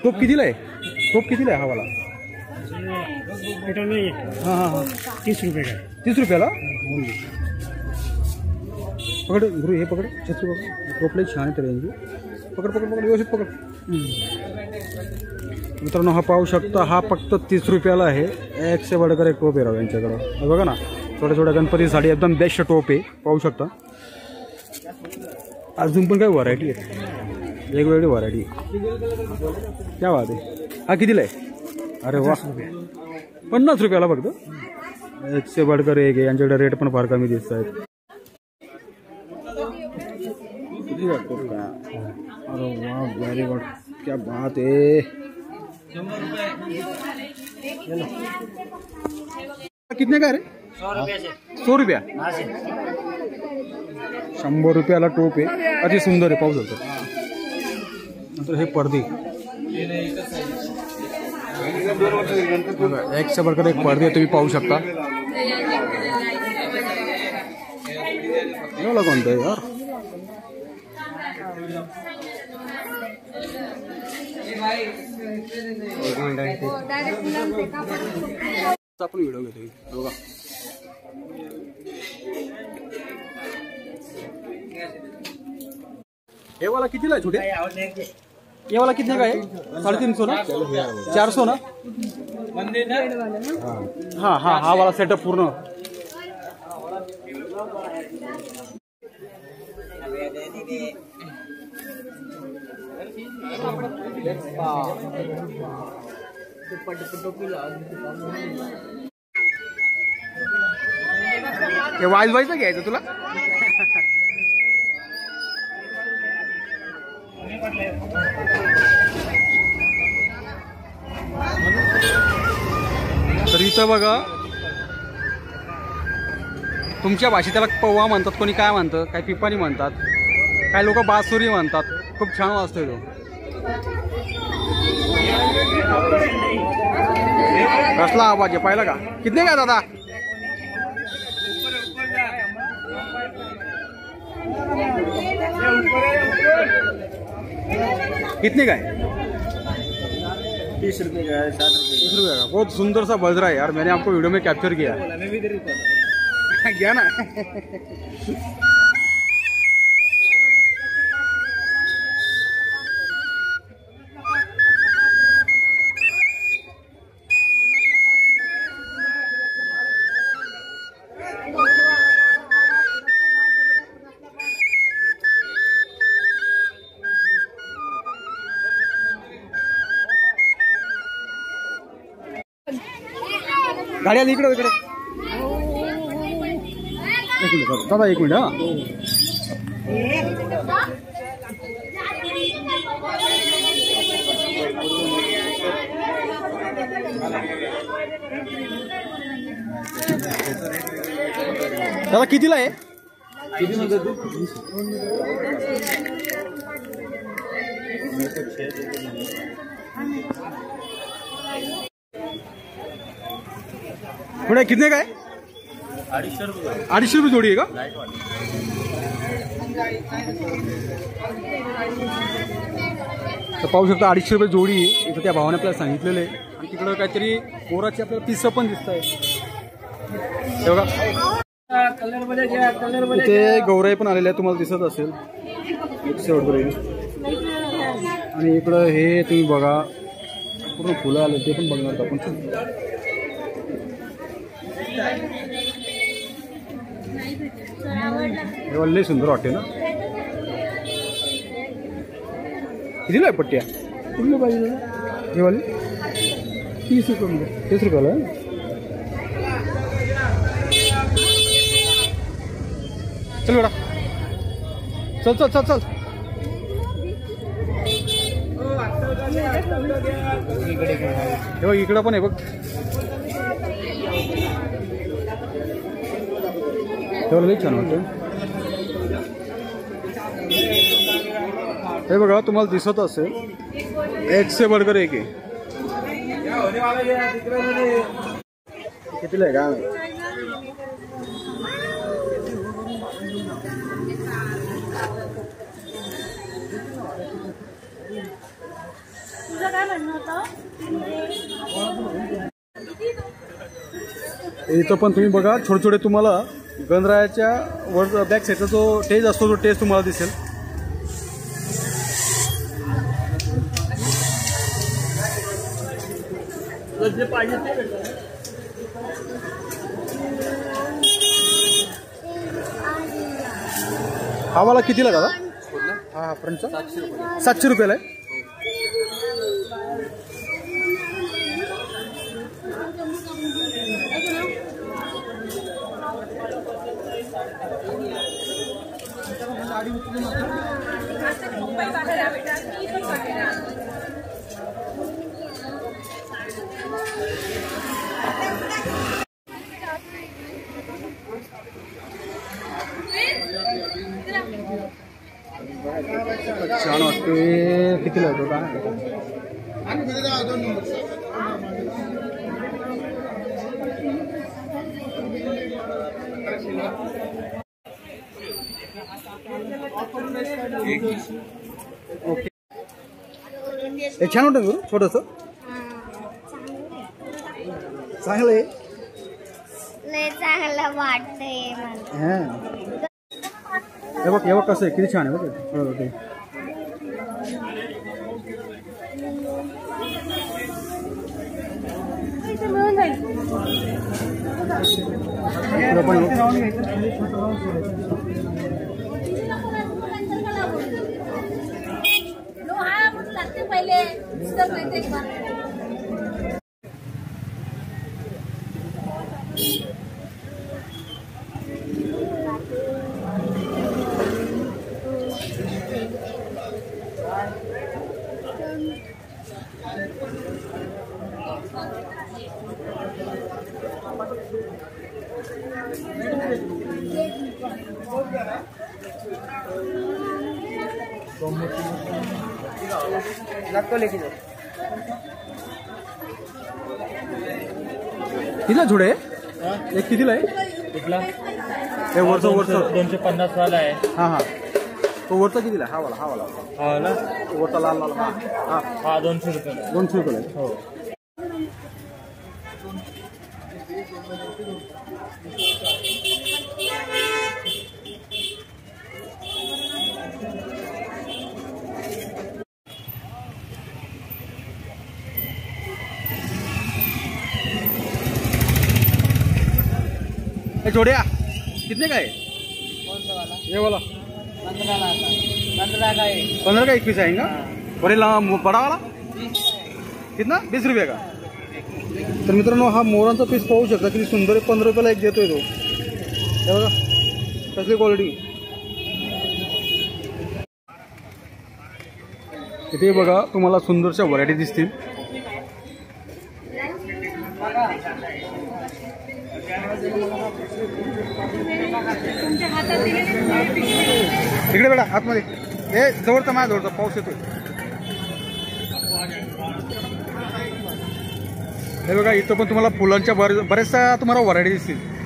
टोप कितीला आहे? टोप कितीला आहे हा वाला? हाँ हाँ हाँ 30 रुपये का। 30 रुपयाला? पकड गुरु, हे पकड, छत्री पकड, टोपले छान आहे तरी. पकड पकड पकड, व्यवस्थित पकड. मित्रांनो हा पाहू शकता, हा फक्त 30 रुपयाला आहे. एक से बढ़कर एक टोप आहे राव यांच्याकडं. बघा ना, छोट्या छोट्या गणपतीसाठी एकदम बेस्ट टोप आहे, पाहू शकता. अजून पण काही व्हरायटी आहे, वेगवेगळी व्हरायटी. क्या बात आहे. हा कितीला आहे? अरे वा, 50 रुपयाला फक्त. एक से बढ़कर एक आहे. यांच्याकडे रेट पण फार कमी दिसत आहेत. अरे वाह, वेरी गुड, क्या बात है. कितने का रे? 100 रुपया. 100 रुपयाला टोप आहे. अति सुंदर आहे, पाहू शकतो. नंतर हे पडदे, एक से बढ़कर एक पडदे तुम्ही पाहू शकता. एवढा कोणता आहे यार? आपण व्हिडिओ घेतो बघा. हे वाला कितीला आहे छोटे? ये वाला कितने का है? 350 ना? 400 ना? हाँ हाँ हाँ वाला सेटअप पूर्ण. हे वाईज वाईज घ्यायचं तुला? तर इथं बघा, तुमच्या भाषेत त्याला पौवा म्हणतात, कोणी काय म्हणतं, काय पिपाणी म्हणतात, काही लोक बासुरी म्हणतात. खूप छान वाजतोय तो. कसला आवाज आहे पाहिला का? कितने का दादा? कितने का है? 30 रुपये का है, 60 रुपये. 30 रुपये का. बहुत सुंदर सा बज रहा है यार. मैंने आपको वीडियो में कैप्चर किया. क्या ना? गाड़ी आली इकडे इकडे. एक मिनिट दादा, एक मिनिट. हा दादा कितीला आहे? किती म्हणतात तू? थोड़ा कितने का है? 250 रुपये. 250 रुपये जोड़ी है का? तर पाहू शकता 250 रुपये जोडी. इथं त्या भावाने आपल्याला सांगितलेलं आहे. आणि तिकडं काहीतरी पोराची आपल्याला पिस पण दिसत आहे. बघा इथे गौराई पण आलेले आहे, तुम्हाला दिसत असेल. आणि इकडं हे तुम्ही बघा, पूर्ण फुलं आले, ते पण बघणार आपण. हे वाले सुंदर वाटते ना. कितीला आहे पट्ट्या? कुठली पाहिजे हे वाले? 30 रुपये. 30 रुपयाला आहे. चल बेटा, चल चल चल चल. हे बघ इकडं पण आहे बघ. लई छान वाटतं. हे बघा तुम्हाला दिसत असेल, एक से बढ़कर एक आहे. कितीला आहे का? इथं पण तुम्ही बघा छोटे छोटे तुम्हाला गणरायाच्या वर बॅक साईडचा जो टेज असतो तो टेज तुम्हाला दिसेल. जे पाहिजे ते भेटतं. हा वाला कितीला दादा? हा फ्रंटचा 700 रुपयाला आहे. छान वाटते. कितीला आहे तो का? ओके हे छान वाटतं गुरु छोटस चांगलं आहे. चांगलं वाटतंय हे बघ कसं आहे किती छान आहे बघ. पहिले कितीला झुडे एक कितीला आहे? कुठला हे वरचं 250 वाला आहे. हा हा तो वरचा कितीला? हा वाला हा ना वरचा लाल लाल हा हा हा 200 रुपयाला. 200 रुपयाला आहे. हो. जोड़िया कितने का है? कौन सा वाला? ये वाला 15 का है. 15 का एक पीस आएगा. बड़े बड़ा वाला कितना? 20 रुपये का. तर मित्रांनो हा मोरांचा पीस पाहू शकता किती सुंदर आहे. 15 रुपयाला एक देतोय तो. हे बघा कसली क्वालिटी. इथे बघा तुम्हाला सुंदरशा व्हरायटी दिसतील. इकडे बेटा आतमध्ये हे जवळचा माझ्या जवळचा पाऊस येतोय. हे बघा इथं पण तुम्हाला फुलांच्या बऱ्याचशा तुम्हाला व्हरायटी दिसतील.